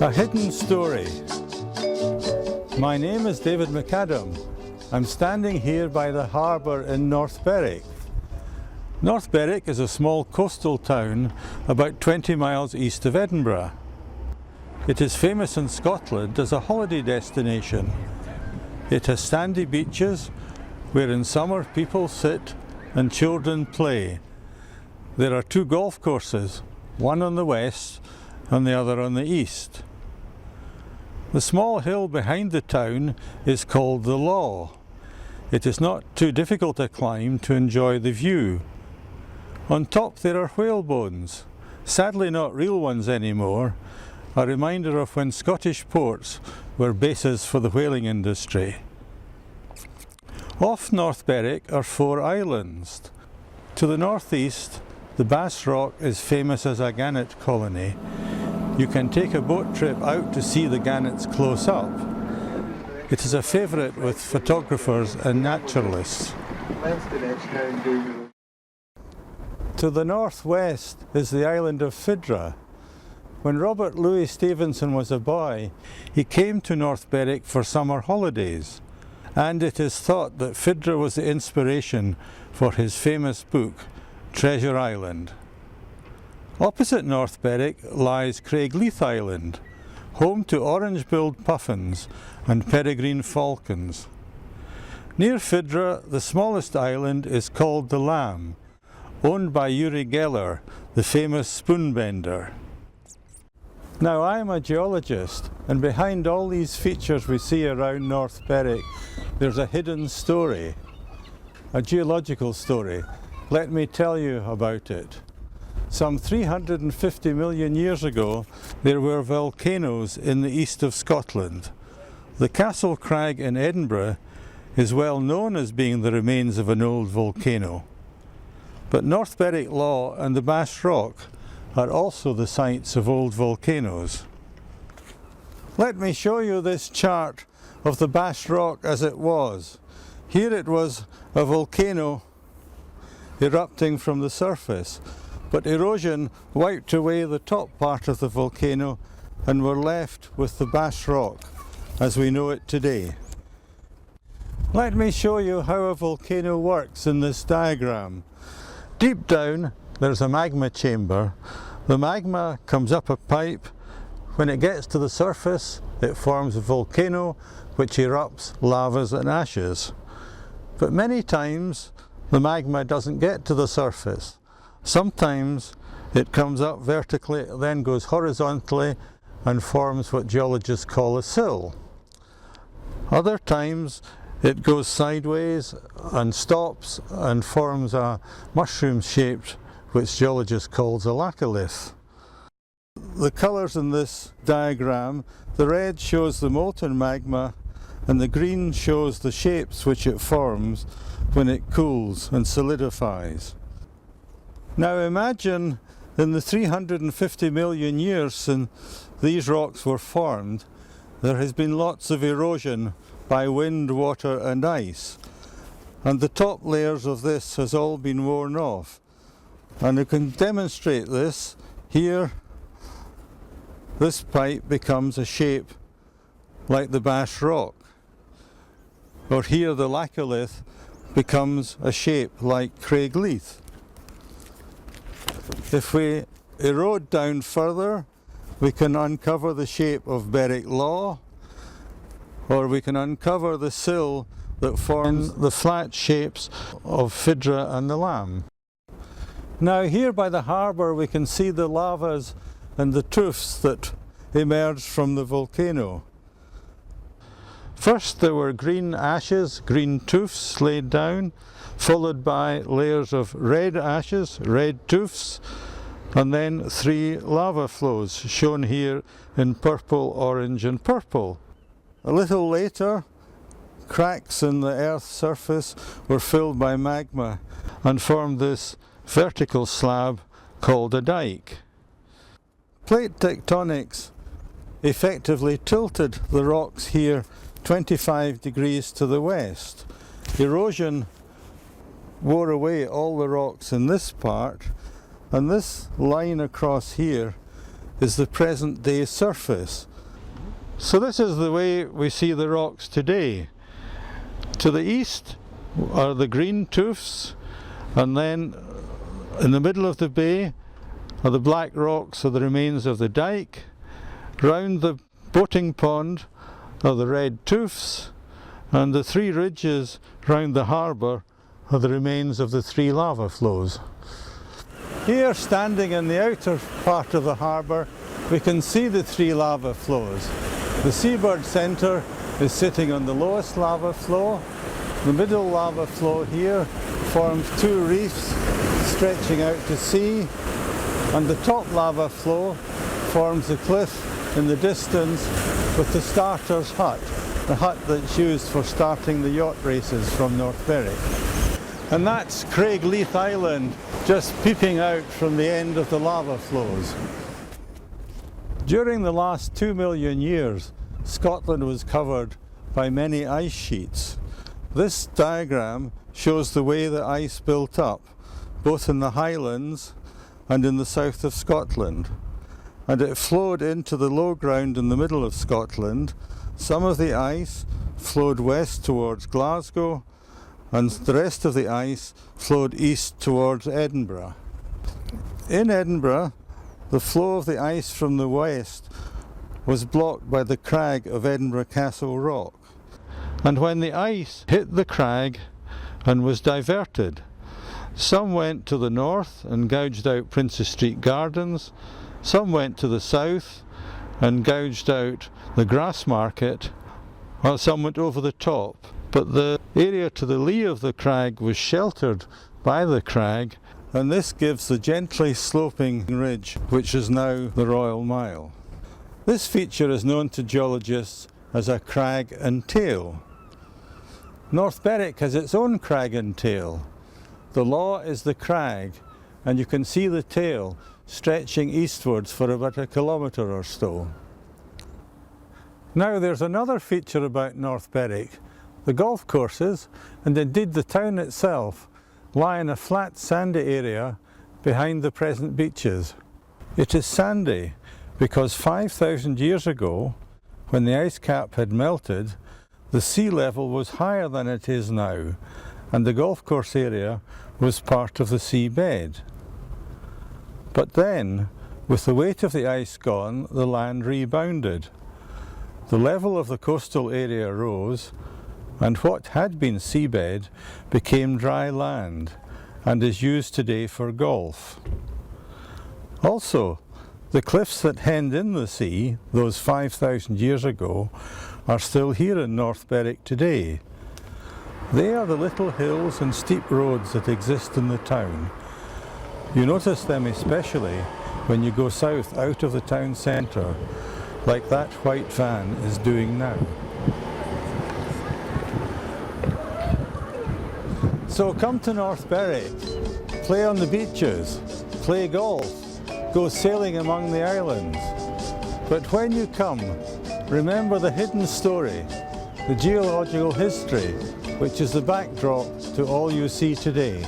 A hidden story. My name is David McAdam. I'm standing here by the harbour in North Berwick. North Berwick is a small coastal town about 20 miles east of Edinburgh. It is famous in Scotland as a holiday destination. It has sandy beaches where in summer people sit and children play. There are 2 golf courses, one on the west and the other on the east. The small hill behind the town is called the Law. It is not too difficult a climb to enjoy the view. On top there are whalebones, sadly not real ones anymore, a reminder of when Scottish ports were bases for the whaling industry. Off North Berwick are 4 islands. To the northeast, the Bass Rock is famous as a gannet colony. You can take a boat trip out to see the gannets close up. It is a favourite with photographers and naturalists. To the northwest is the island of Fidra. When Robert Louis Stevenson was a boy, he came to North Berwick for summer holidays, and it is thought that Fidra was the inspiration for his famous book, Treasure Island. Opposite North Berwick lies Craigleith Island, home to orange-billed puffins and peregrine falcons. Near Fidra, the smallest island is called the Lamb, owned by Uri Geller, the famous spoonbender. Now I'm a geologist, and behind all these features we see around North Berwick, there's a hidden story, a geological story. Let me tell you about it. Some 350 million years ago, there were volcanoes in the east of Scotland. The Castle Crag in Edinburgh is well known as being the remains of an old volcano. But North Berwick Law and the Bass Rock are also the sites of old volcanoes. Let me show you this chart of the Bass Rock as it was. Here it was a volcano erupting from the surface, but erosion wiped away the top part of the volcano and we're left with the Bass Rock as we know it today. Let me show you how a volcano works in this diagram. Deep down there's a magma chamber. The magma comes up a pipe. When it gets to the surface it forms a volcano which erupts lavas and ashes. But many times the magma doesn't get to the surface. Sometimes it comes up vertically, then goes horizontally and forms what geologists call a sill. Other times it goes sideways and stops and forms a mushroom shaped, which geologists call a laccolith. The colours in this diagram, the red shows the molten magma and the green shows the shapes which it forms when it cools and solidifies. Now imagine in the 350 million years since these rocks were formed, there has been lots of erosion by wind, water and ice. And the top layers of this has all been worn off. And you can demonstrate this. Here, this pipe becomes a shape like the Bass Rock. Or here the laccolith becomes a shape like Craigleith. If we erode down further, we can uncover the shape of Berwick Law, or we can uncover the sill that forms the flat shapes of Fidra and the Lamb. Now here by the harbour we can see the lavas and the tuffs that emerged from the volcano. First there were green ashes, green tuffs laid down, followed by layers of red ashes, red tuffs, and then 3 lava flows shown here in purple, orange and purple. A little later, cracks in the earth's surface were filled by magma and formed this vertical slab called a dike. Plate tectonics effectively tilted the rocks here 25 degrees to the west. Erosion wore away all the rocks in this part, and this line across here is the present day surface. So this is the way we see the rocks today. To the east are the green tuffs, and then in the middle of the bay are the black rocks or the remains of the dike. Round the boating pond are the red tuffs, and the three ridges round the harbour are the remains of the three lava flows. Here, standing in the outer part of the harbour, we can see the three lava flows. The seabird centre is sitting on the lowest lava flow. The middle lava flow here forms two reefs stretching out to sea, and the top lava flow forms a cliff in the distance with the starter's hut, the hut that's used for starting the yacht races from North Berwick. And that's Craigleith Island just peeping out from the end of the lava flows. During the last 2 million years, Scotland was covered by many ice sheets. This diagram shows the way the ice built up, both in the Highlands and in the south of Scotland. And it flowed into the low ground in the middle of Scotland. Some of the ice flowed west towards Glasgow, and the rest of the ice flowed east towards Edinburgh. In Edinburgh, the flow of the ice from the west was blocked by the crag of Edinburgh Castle Rock. And when the ice hit the crag and was diverted, some went to the north and gouged out Princes Street Gardens, some went to the south and gouged out the Grassmarket, while some went over the top. But the area to the lee of the crag was sheltered by the crag, and this gives the gently sloping ridge which is now the Royal Mile. This feature is known to geologists as a crag and tail. North Berwick has its own crag and tail. The Law is the crag, and you can see the tail stretching eastwards for about a kilometre or so. Now there's another feature about North Berwick. The golf courses, and indeed the town itself, lie in a flat sandy area behind the present beaches. It is sandy because 5,000 years ago, when the ice cap had melted, the sea level was higher than it is now, and the golf course area was part of the sea bed. But then, with the weight of the ice gone, the land rebounded. The level of the coastal area rose, and what had been seabed became dry land and is used today for golf. Also, the cliffs that hemmed in the sea, those 5,000 years ago, are still here in North Berwick today. They are the little hills and steep roads that exist in the town. You notice them especially when you go south out of the town centre, like that white van is doing now. So come to North Berwick, play on the beaches, play golf, go sailing among the islands. But when you come, remember the hidden story, the geological history, which is the backdrop to all you see today.